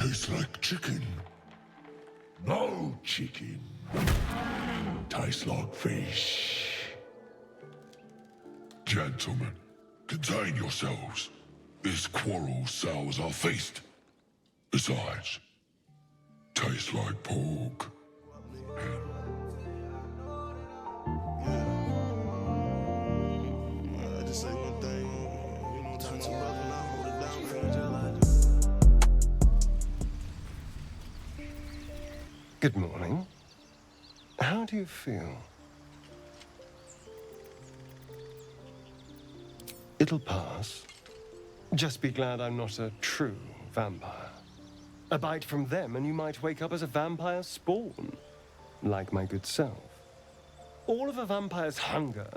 Tastes like chicken. No chicken. Tastes like fish. Gentlemen, contain yourselves. This quarrel sours our feast. Besides, tastes like pork. Just say one thing, you know, turn to love and I hold it down for you just like this. Good morning. How do you feel? It'll pass. Just be glad I'm not a true vampire. A bite from them and you might wake up as a vampire spawn, like my good self. All of a vampire's hunger,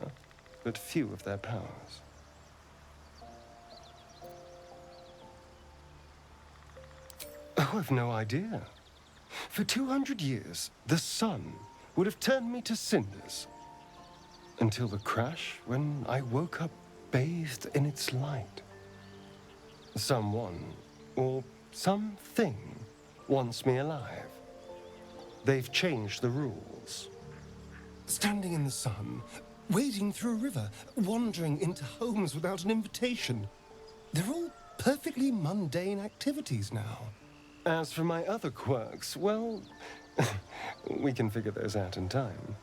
but few of their powers. Oh, I've no idea. For 200 years, the sun would have turned me to cinders. Until the crash, when I woke up bathed in its light. Someone, or something, wants me alive. They've changed the rules. Standing in the sun, wading through a river, wandering into homes without an invitation. They're all perfectly mundane activities now. As for my other quirks, well, we can figure those out in time.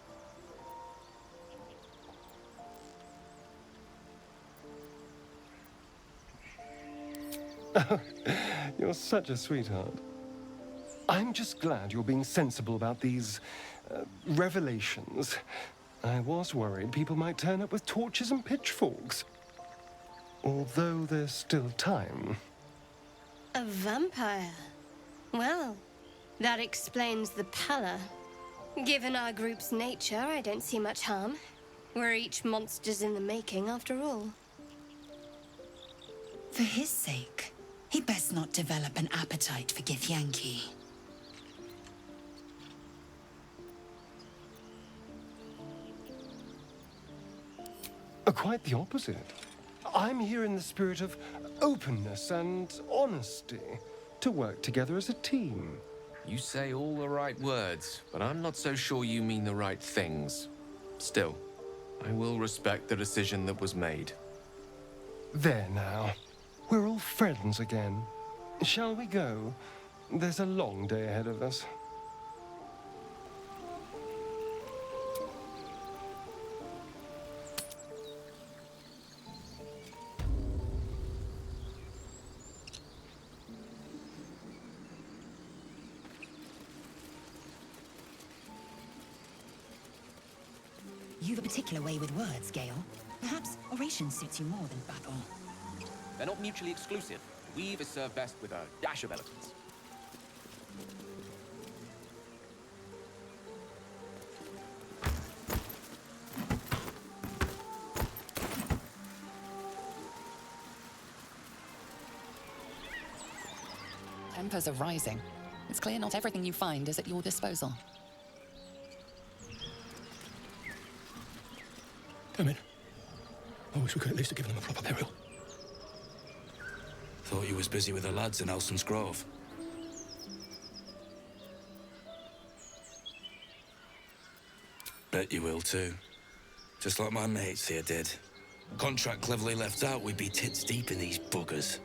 Oh, you're such a sweetheart. I'm just glad you're being sensible about these revelations. I was worried people might turn up with torches and pitchforks. Although there's still time. A vampire? Well, that explains the pallor. Given our group's nature, I don't see much harm. We're each monsters in the making, after all. For his sake, he'd best not develop an appetite for Githyanki. Quite the opposite. I'm here in the spirit of openness and honesty, to work together as a team. You say all the right words, but I'm not so sure you mean the right things. Still, I will respect the decision that was made. There now. We're all friends again. Shall we go? There's a long day ahead of us. You've a particular way with words, Gale. Perhaps oration suits you more than battle. They're not mutually exclusive. Weave is served best with a dash of eloquence. Tempers are rising. It's clear not everything you find is at your disposal. Damn it. I wish we could at least have given them a proper burial. Thought you was busy with the lads in Elson's Grove. Bet you will too. Just like my mates here did. Contract cleverly left out, we'd be tits deep in these buggers.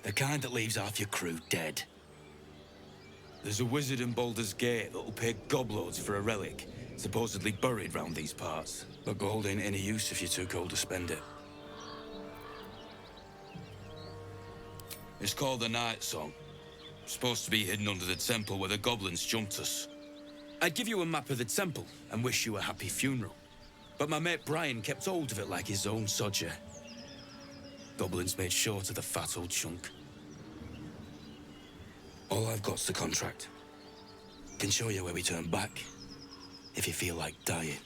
The kind that leaves half your crew dead. There's a wizard in Baldursgateiii that'll pay gobloads for a relic, supposedly buried round these parts. But gold ain't any use if you're too cold to spend it. It's called the Night Song. Supposed to be hidden under the temple where the goblins jumped us. I'd give you a map of the temple and wish you a happy funeral. But my mate Brian kept hold of it like his own sodger. Goblins made short of the fat old chunk. All I've got's the contract. Can show you where we turn back, if you feel like dying.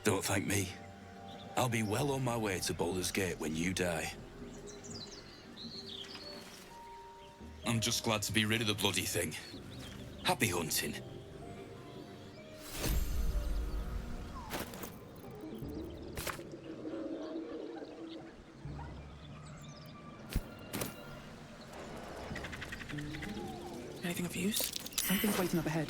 Don't thank me. I'll be well on my way to Baldursgateiii when you die. I'm just glad to be rid of the bloody thing. Happy hunting. Something's waiting up ahead.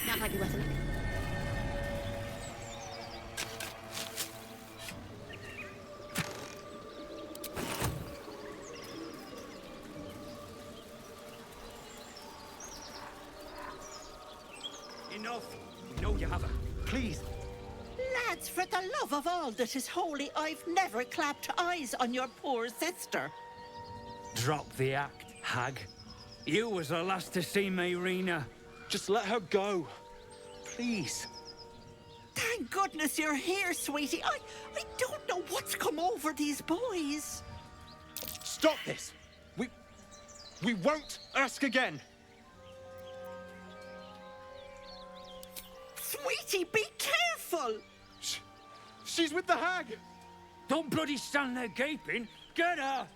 That might be worth a look. Enough! We know you have her. Please. Lads, for the love of all that is holy, I've never clapped eyes on your poor sister. Drop the act, hag. You was the last to see me, Rena. Just let her go. Please. Thank goodness you're here, sweetie. I don't know what's come over these boys. Stop this! We won't ask again. Sweetie, be careful! She's with the hag! Don't bloody stand there gaping. Get her!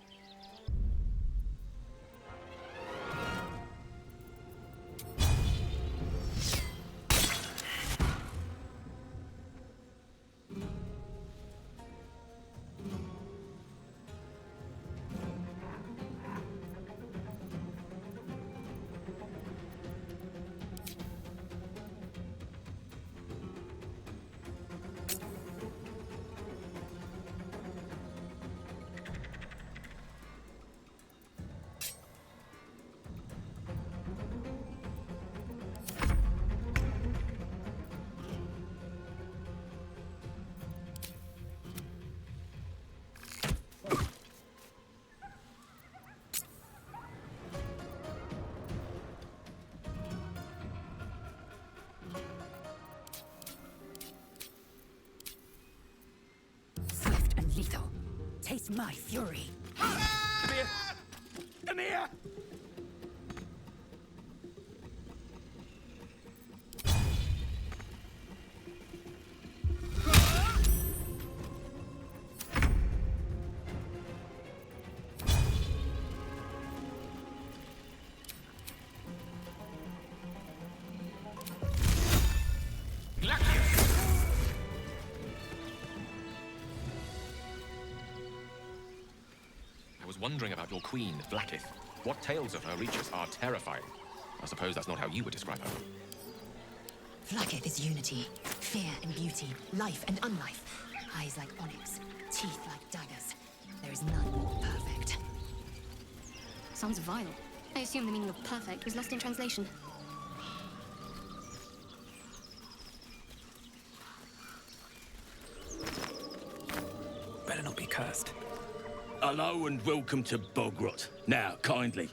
Lethal. Taste my fury. Come here! Come here! I was wondering about your queen, Vlaakith. What tales of her reach us are terrifying. I suppose that's not how you would describe her. Vlaakith is unity, fear and beauty, life and unlife. Eyes like onyx, teeth like daggers. There is none more perfect. Sounds vile. I assume the meaning of perfect was lost in translation. Better not be cursed. Hello and welcome to Bogrot. Now, kindly,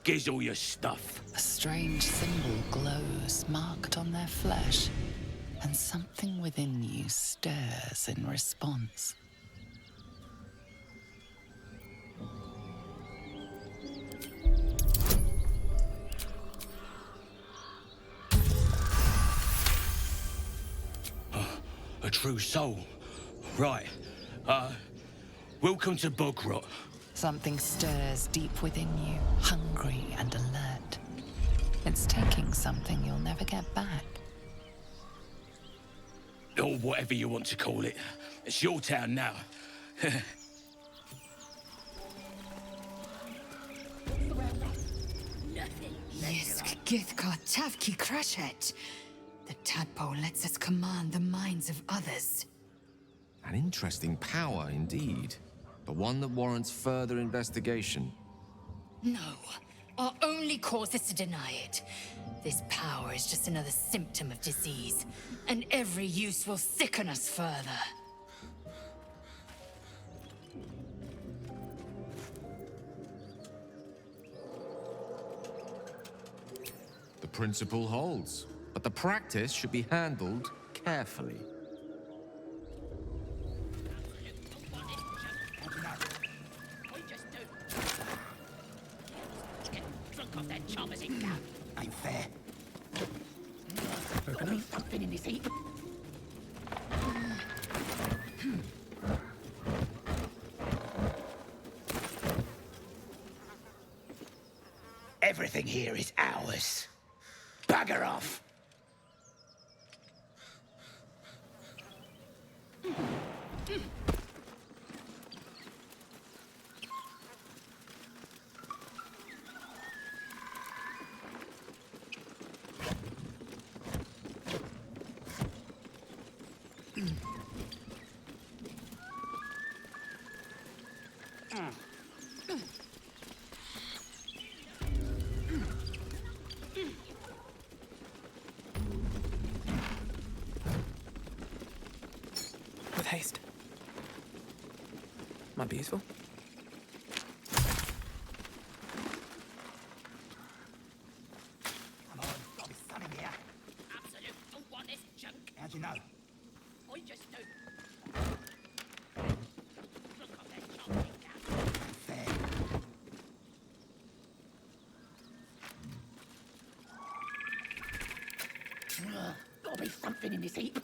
giz all your stuff. A strange symbol glows, marked on their flesh, and something within you stirs in response. A true soul. Right. Welcome to Bogrot. Something stirs deep within you, hungry and alert. It's taking something you'll never get back. Or whatever you want to call it. It's your town now. Githka Tavki Krashet. The tadpole lets us command the minds of others. An interesting power indeed, but one that warrants further investigation. No, our only course is to deny it. This power is just another symptom of disease, and every use will sicken us further. The principle holds, but the practice should be handled carefully. Ain't fair. Something in this heap. Everything here is ours. Bugger off! With haste. Might be useful. Come on, I'll be sunning here. Absolute don't want this junk. How'd you know? I just do. Look up that chopping down. Fair. Gotta be something in this heap.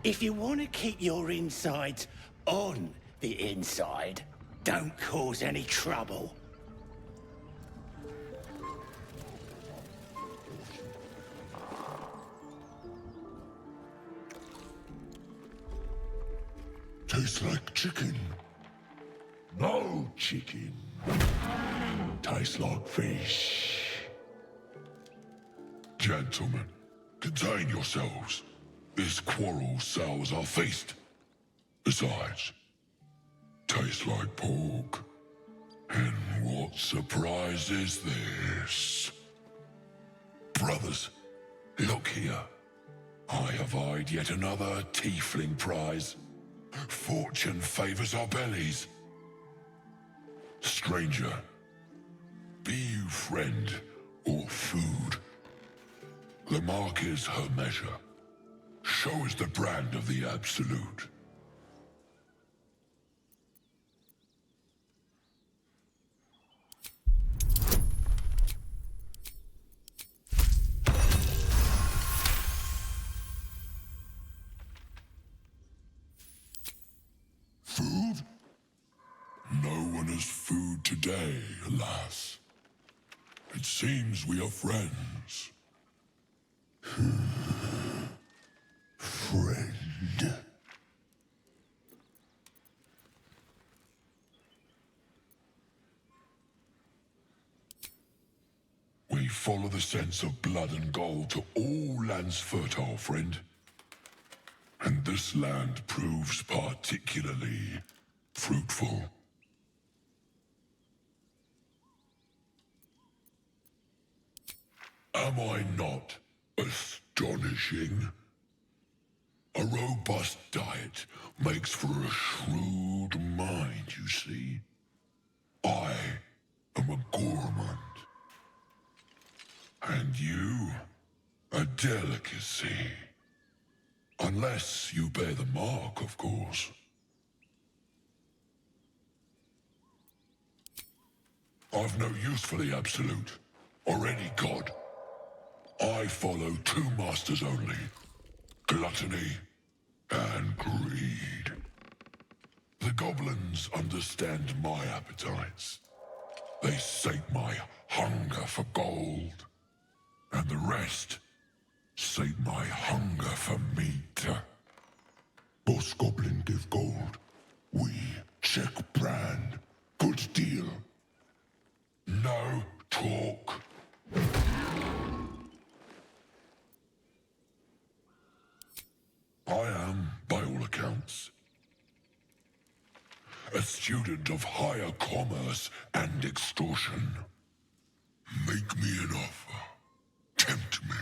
If you want to keep your insides on the inside, don't cause any trouble. Tastes like chicken. No chicken. Tastes like fish. Gentlemen, contain yourselves. This quarrel sours our feast. Besides, tastes like pork. And what surprise is this? Brothers, look here. I have eyed yet another tiefling prize. Fortune favors our bellies. Stranger, be you friend or food, The mark is her measure. Show is the brand of the absolute. Food? No one has food today, alas. It seems we are friends. Friend. We follow the sense of blood and gold to all lands fertile, friend. And this land proves particularly fruitful. Am I not astonishing? A robust diet makes for a shrewd mind, you see. I am a gourmand. And you, a delicacy. Unless you bear the mark, of course. I've no use for the absolute, or any god. I follow two masters only. Gluttony and greed. The goblins understand my appetites. They sate my hunger for gold. And the rest sate my hunger for meat. Boss Goblin give gold. We check brand. Good deal. No talk. I am, by all accounts, a student of higher commerce and extortion. Make me an offer. Tempt me.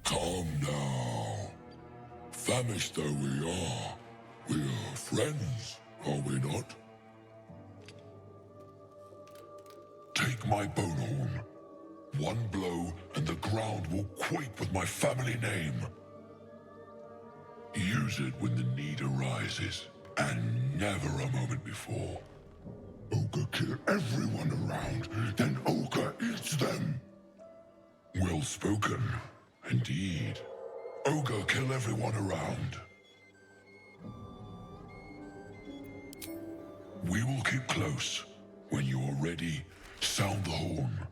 Calm now. Famished though we are friends, are we not? Take my bone horn. One blow and the ground will quake with my family name. Use it when the need arises, and never a moment before. Ogre kill everyone around, then Ogre eats them. Well spoken, indeed. Ogre kill everyone around. We will keep close. When you are ready, sound the horn.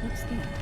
What's that?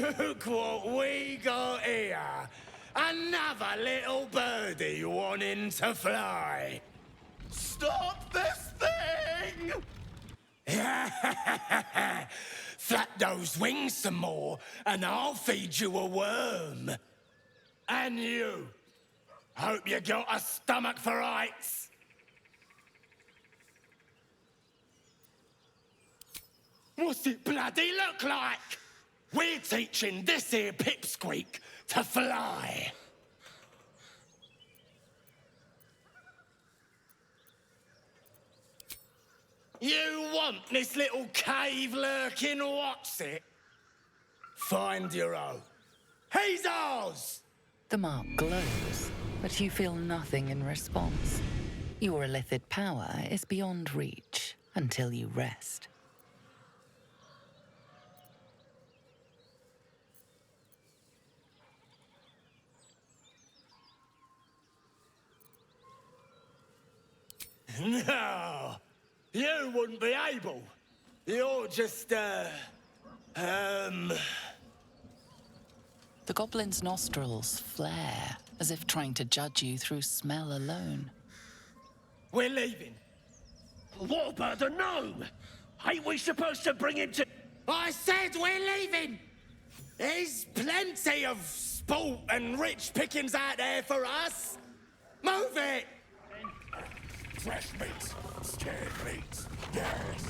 Look what we got here. Another little birdie wanting to fly. Stop this thing! Flap those wings some more, and I'll feed you a worm. And you. Hope you got a stomach for heights. What's it bloody look like? We're teaching this here pipsqueak to fly. You want this little cave lurking what's it? Find your own. He's ours! The mark glows, but you feel nothing in response. Your illithid power is beyond reach until you rest. No, you wouldn't be able. You're just, The goblin's nostrils flare, as if trying to judge you through smell alone. We're leaving. What about the gnome? Ain't we supposed to bring him to... I said we're leaving! There's plenty of sport and rich pickings out there for us. Move it! Fresh meat, scared meat, yes.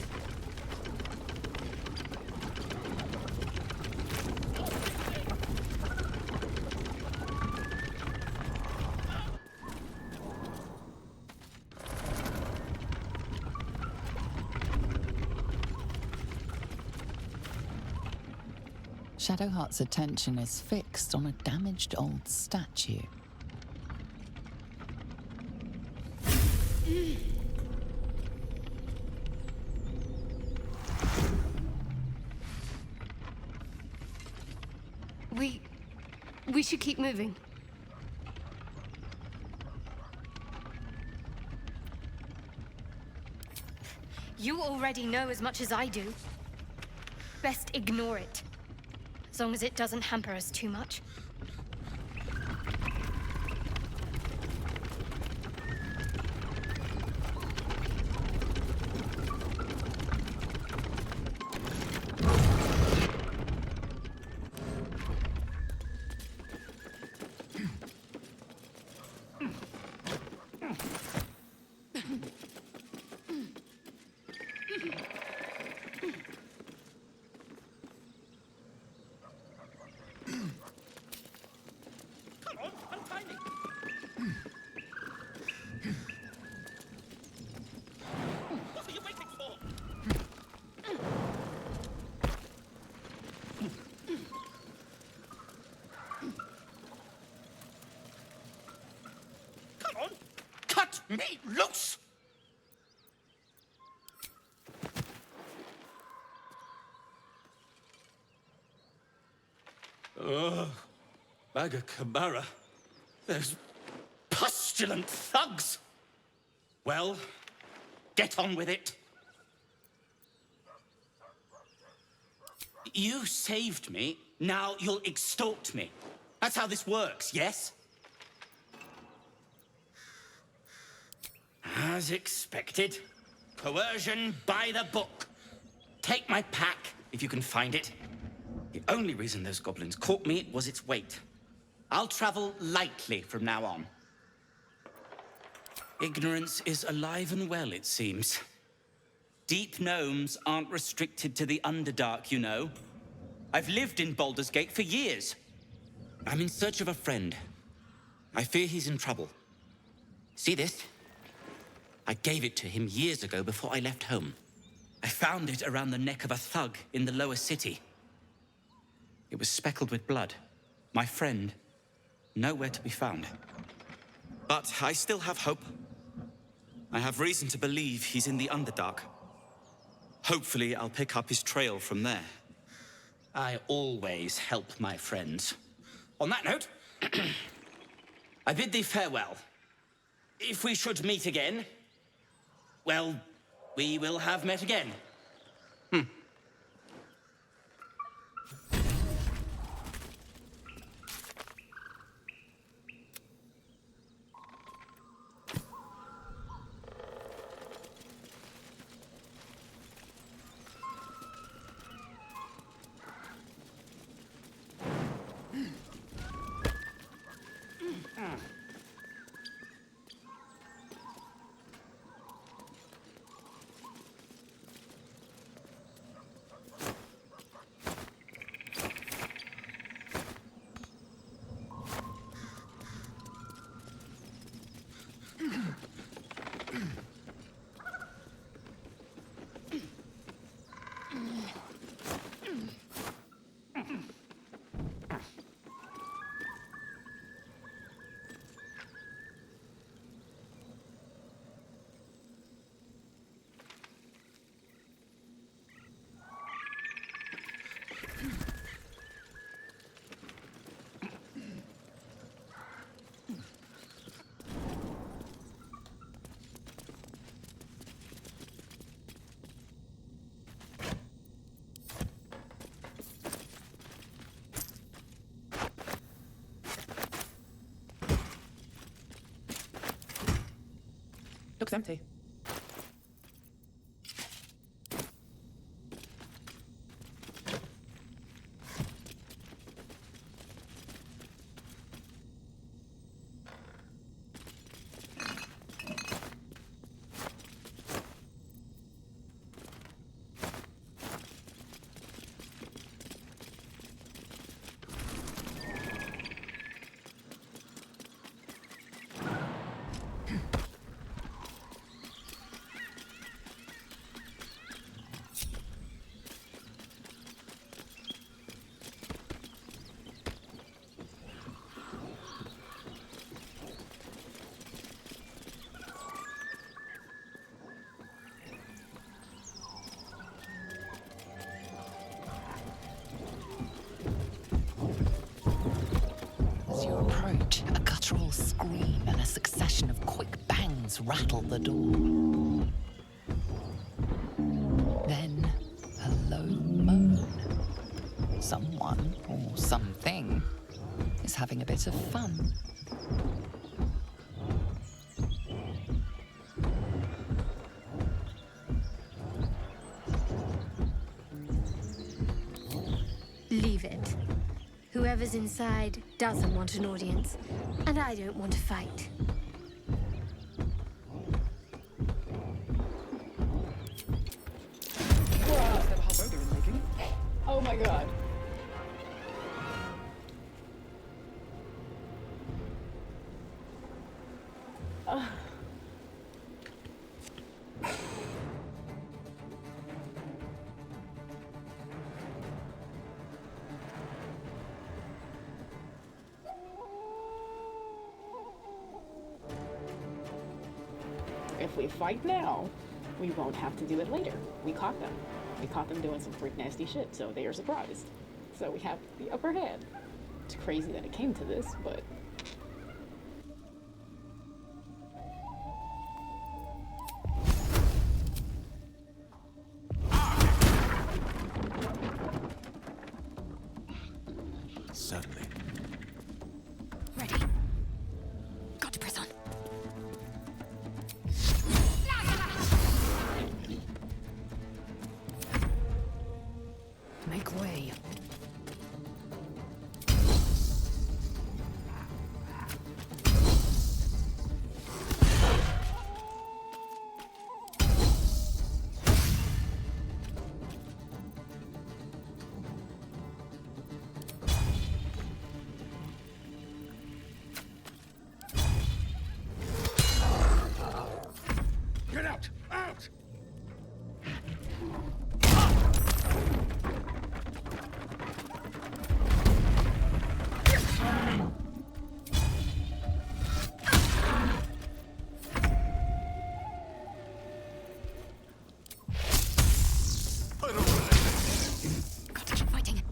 Shadowheart's attention is fixed on a damaged old statue. We should keep moving. You already know as much as I do. Best ignore it. As long as it doesn't hamper us too much. Me loose! Bag of Camara. There's pustulant thugs. Well, get on with it. You saved me, now you'll extort me. That's how this works, yes? As expected. Coercion by the book. Take my pack, if you can find it. The only reason those goblins caught me was its weight. I'll travel lightly from now on. Ignorance is alive and well, it seems. Deep gnomes aren't restricted to the Underdark, you know. I've lived in Baldursgate for years. I'm in search of a friend. I fear he's in trouble. See this? I gave it to him years ago before I left home. I found it around the neck of a thug in the lower city. It was speckled with blood. My friend, nowhere to be found. But I still have hope. I have reason to believe he's in the Underdark. Hopefully, I'll pick up his trail from there. I always help my friends. On that note, I bid thee farewell. If we should meet again, well, we will have met again. Looks empty. As you approach, a guttural scream and a succession of quick bangs rattle the door. Then, a low moan. Someone, or something, is having a bit of fun. Leave it. Whoever's inside doesn't want an audience, and I don't want to fight. Oh my god. If we fight now, we won't have to do it later. We caught them. We caught them doing some freak nasty shit, so they are surprised. So we have the upper hand. It's crazy that it came to this, but... Certainly. Ready. Got to press on. Make way. Get out! Out! Got to keep fighting.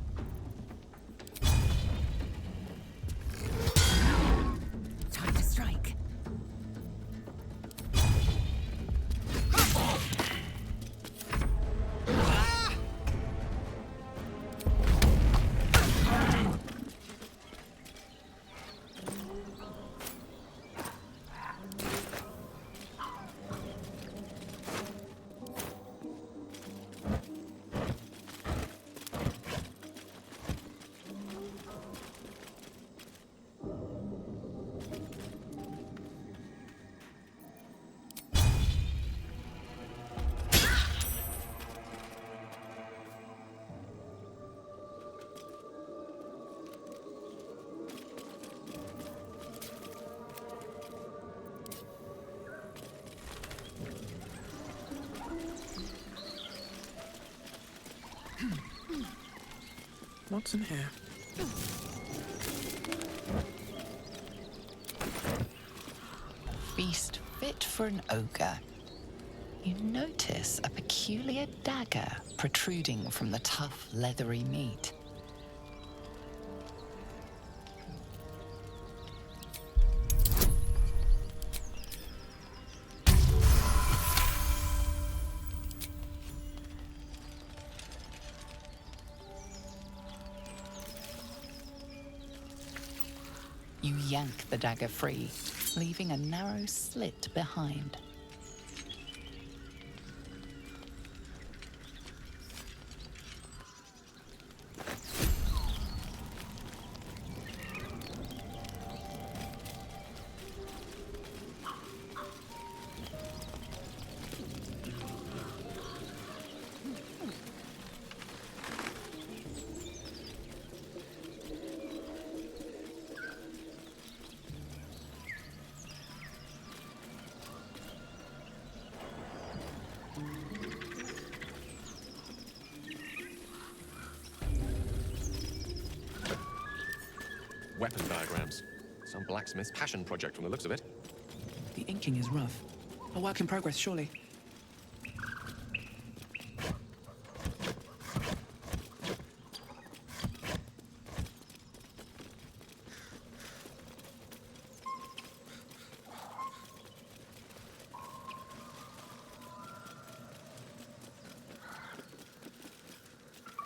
Time to strike. What's in here? Feast fit for an ogre. You notice a peculiar dagger protruding from the tough, leathery meat. You yank the dagger free, leaving a narrow slit behind. weapon diagrams. Some blacksmith's passion project from the looks of it. The inking is rough. A work in progress, surely.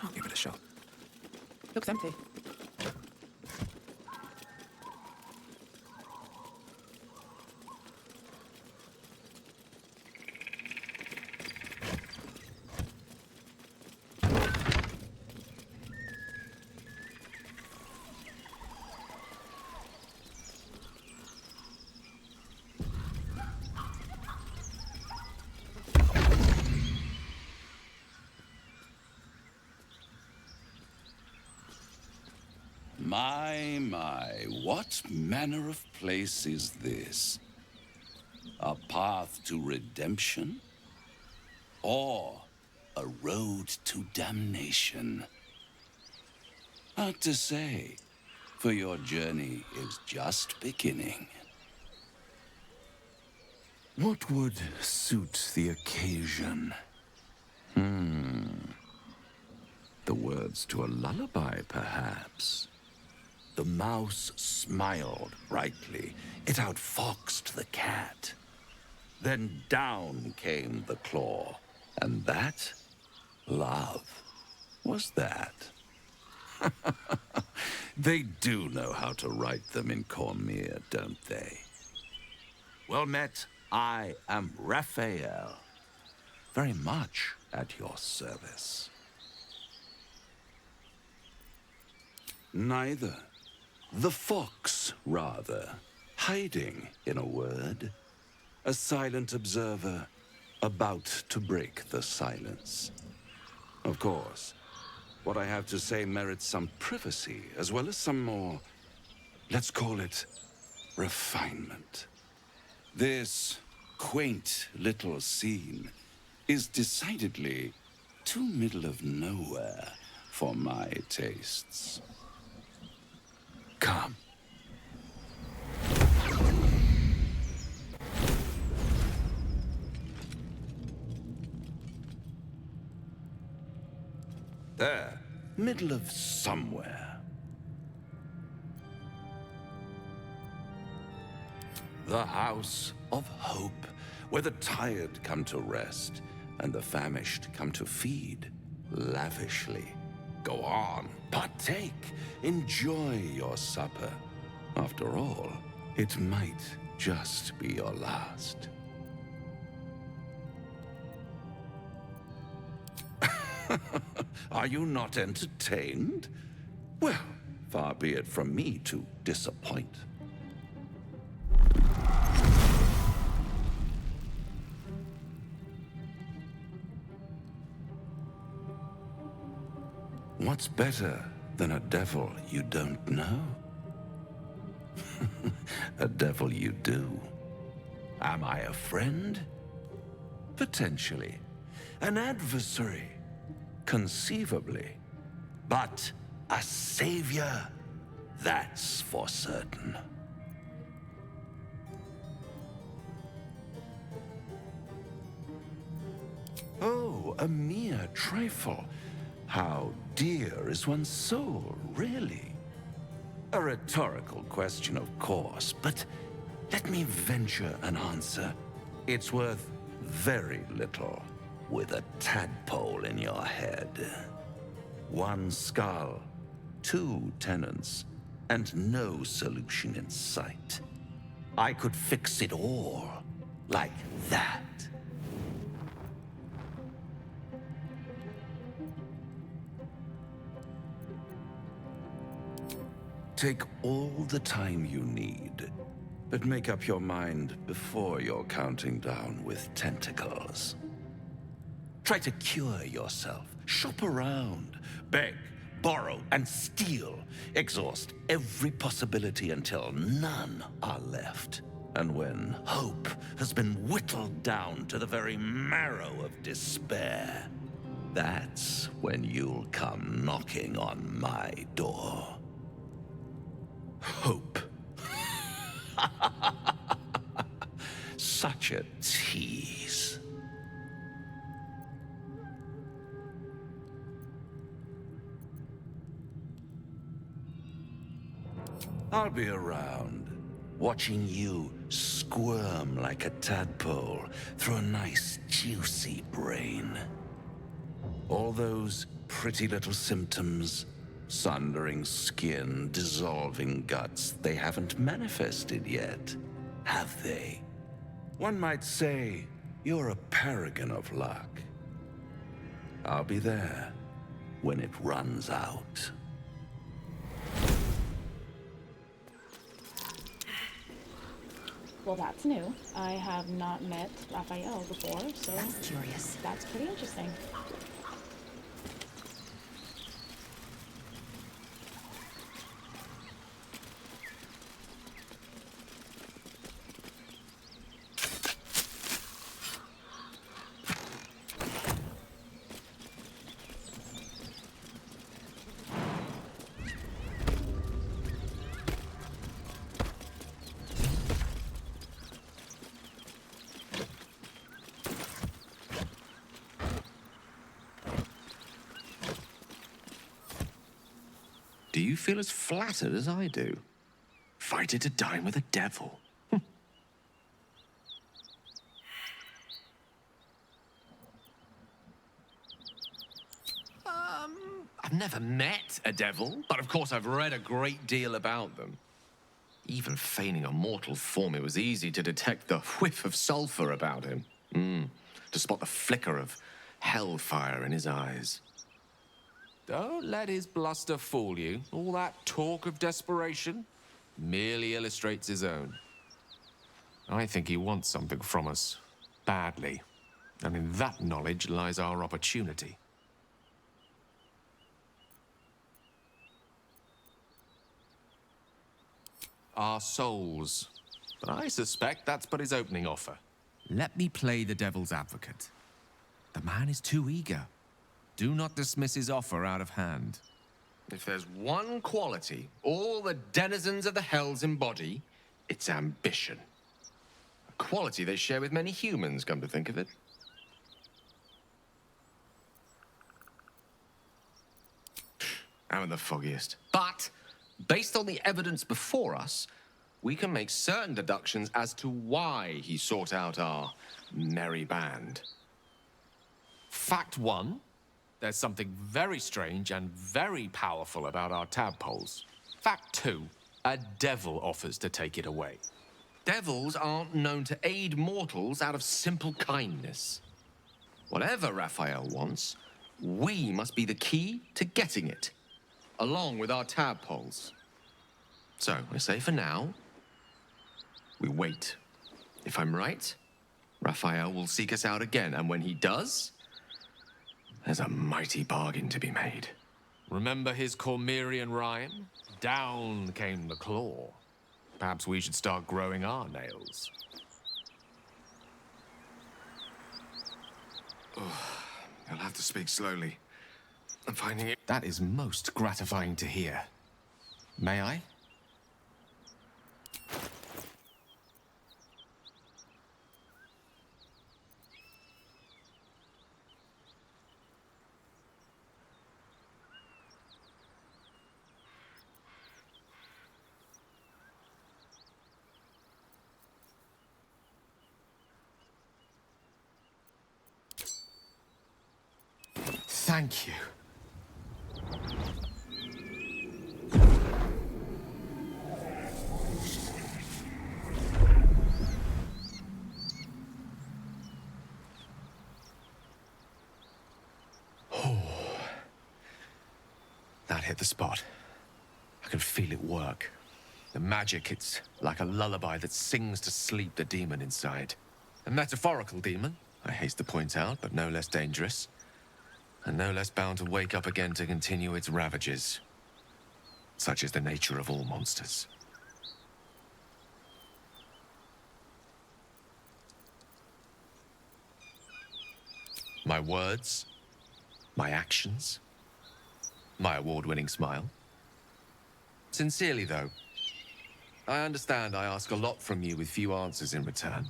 I'll give it a shot. Looks empty. My, what manner of place is this? A path to redemption? Or a road to damnation? Hard to say, for your journey is just beginning. What would suit the occasion? The words to a lullaby, perhaps. The mouse smiled brightly. It outfoxed the cat. Then down came the claw. And that, love, was that. They do know how to write them in Cormier, don't they? Well met, I am Raphael. Very much at your service. Neither. The fox, rather. Hiding, in a word. A silent observer, about to break the silence. Of course, what I have to say merits some privacy, as well as some more, let's call it, refinement. This quaint little scene is decidedly too middle of nowhere for my tastes. Come. There, middle of somewhere. The House of Hope, where the tired come to rest and the famished come to feed lavishly. Go on, partake, enjoy your supper. After all, it might just be your last. Are you not entertained? Well, far be it from me to disappoint. What's better than a devil you don't know? A devil you do. Am I a friend? Potentially. An adversary? Conceivably. But a savior? That's for certain. Oh, a mere trifle. How dear is one's soul, really? A rhetorical question, of course, but let me venture an answer. It's worth very little with a tadpole in your head. One skull, two tenants, and no solution in sight. I could fix it all like that. Take all the time you need, but make up your mind before you're counting down with tentacles. Try to cure yourself, shop around, beg, borrow, and steal. Exhaust every possibility until none are left. And when hope has been whittled down to the very marrow of despair, that's when you'll come knocking on my door. Hope. Such a tease. I'll be around, watching you squirm like a tadpole through a nice, juicy brain. All those pretty little symptoms, sundering skin, dissolving guts, they haven't manifested yet, have they? One might say you're a paragon of luck. I'll be there when it runs out. Well, that's new. I have not met Raphael before, so That's curious. That's pretty interesting. Do you feel as flattered as I do? Invited to dine with a devil. I've never met a devil, but of course I've read a great deal about them. Even feigning a mortal form, it was easy to detect the whiff of sulfur about him. To spot the flicker of hellfire in his eyes. Don't let his bluster fool you. All that talk of desperation merely illustrates his own. I think he wants something from us, badly. And in that knowledge lies our opportunity. Our souls. But I suspect that's but his opening offer. Let me play the devil's advocate. The man is too eager. Do not dismiss his offer out of hand. If there's one quality all the denizens of the hells embody, it's ambition. A quality they share with many humans, come to think of it. I'm the foggiest. But, based on the evidence before us, we can make certain deductions as to why he sought out our merry band. Fact one. There's something very strange and very powerful about our tadpoles. Fact two, a devil offers to take it away. Devils aren't known to aid mortals out of simple kindness. Whatever Raphael wants, we must be the key to getting it, along with our tadpoles. So, I say for now, we wait. If I'm right, Raphael will seek us out again, and when he does, there's a mighty bargain to be made. Remember his Cormyrean rhyme? Down came the claw. Perhaps we should start growing our nails. You'll have to speak slowly. I'm finding it... That is most gratifying to hear. May I? Thank you. That hit the spot. I can feel it work. The magic, it's like a lullaby that sings to sleep the demon inside. A metaphorical demon, I haste to point out, but no less dangerous. And no less bound to wake up again to continue its ravages. Such is the nature of all monsters. My words, my actions, my award-winning smile. Sincerely, though, I understand I ask a lot from you with few answers in return.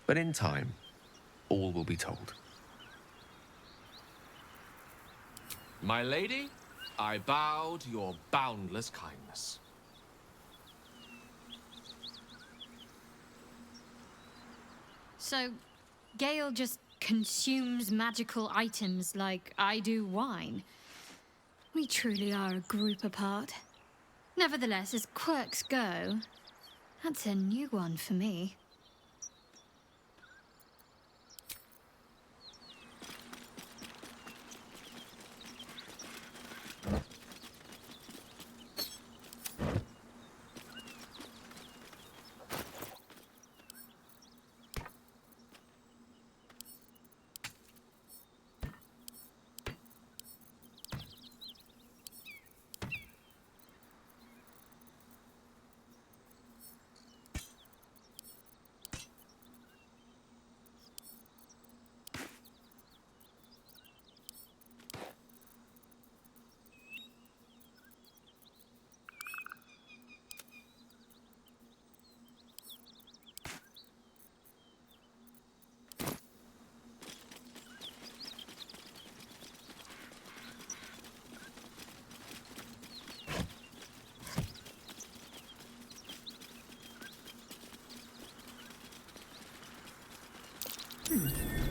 But in time, all will be told. My lady, I bow to your boundless kindness. So, Gale just consumes magical items like I do wine. We truly are a group apart. Nevertheless, as quirks go, that's a new one for me.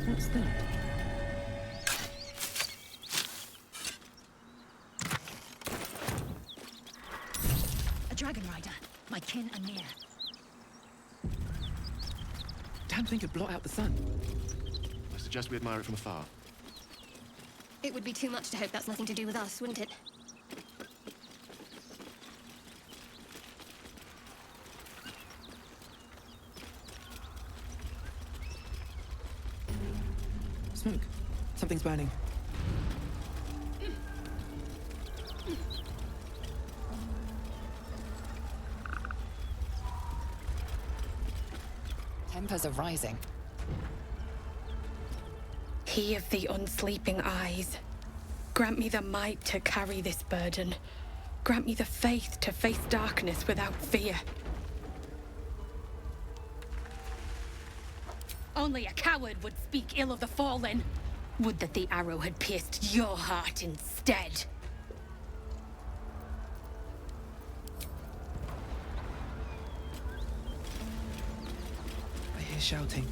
What's that? A dragon rider. My kin are near. Damn thing could blot out the sun. I suggest we admire it from afar. It would be too much to hope that's nothing to do with us, wouldn't it? Smoke. Something's burning. Tempers are rising. He of the unsleeping eyes, grant me the might to carry this burden. Grant me the faith to face darkness without fear. Only a coward would speak ill of the fallen. Would that the arrow had pierced your heart instead. I hear shouting.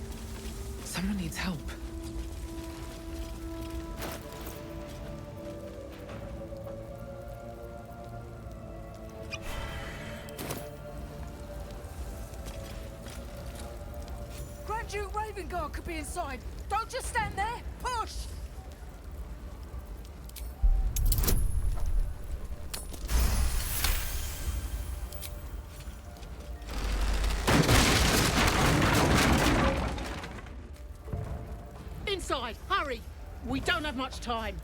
Someone needs help. Grand Duke Ravengard could be inside. Don't just stand there. Push! Inside, hurry! We don't have much time.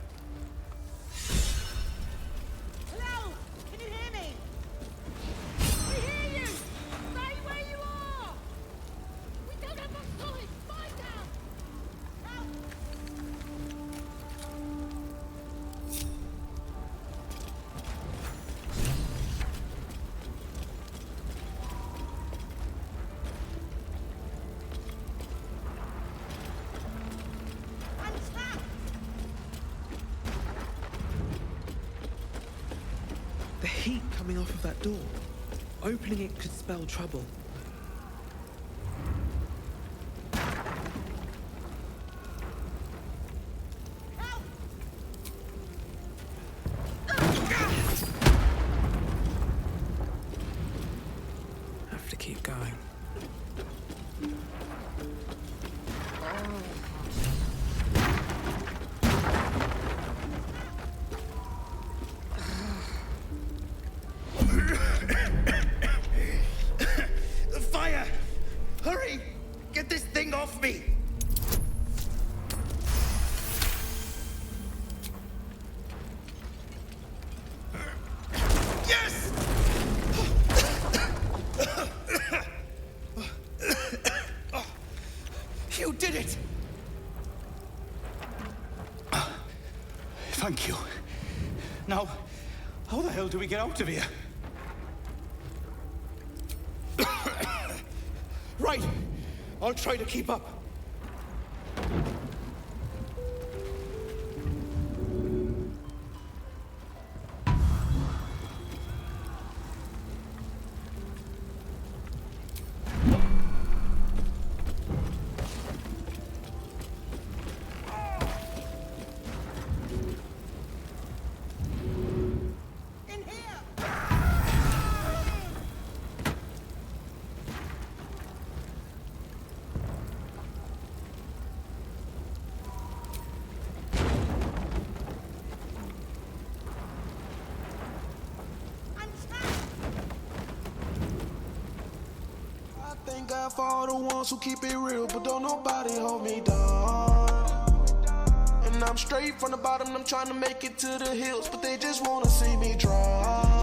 Hello? Can you hear me? We hear you! Stay where you are! We don't have much time! Find out! Help! The heat coming off of that door. Opening it could spell trouble. Have to keep going. The fire! Hurry! Get this thing off me! Yes! You did it! Thank you. Now, how the hell do we get out of here? right. I'll try to keep up. Thank God for all the ones who keep it real, but don't nobody hold me down. And I'm straight from the bottom, I'm trying to make it to the hills, but they just wanna see me drop.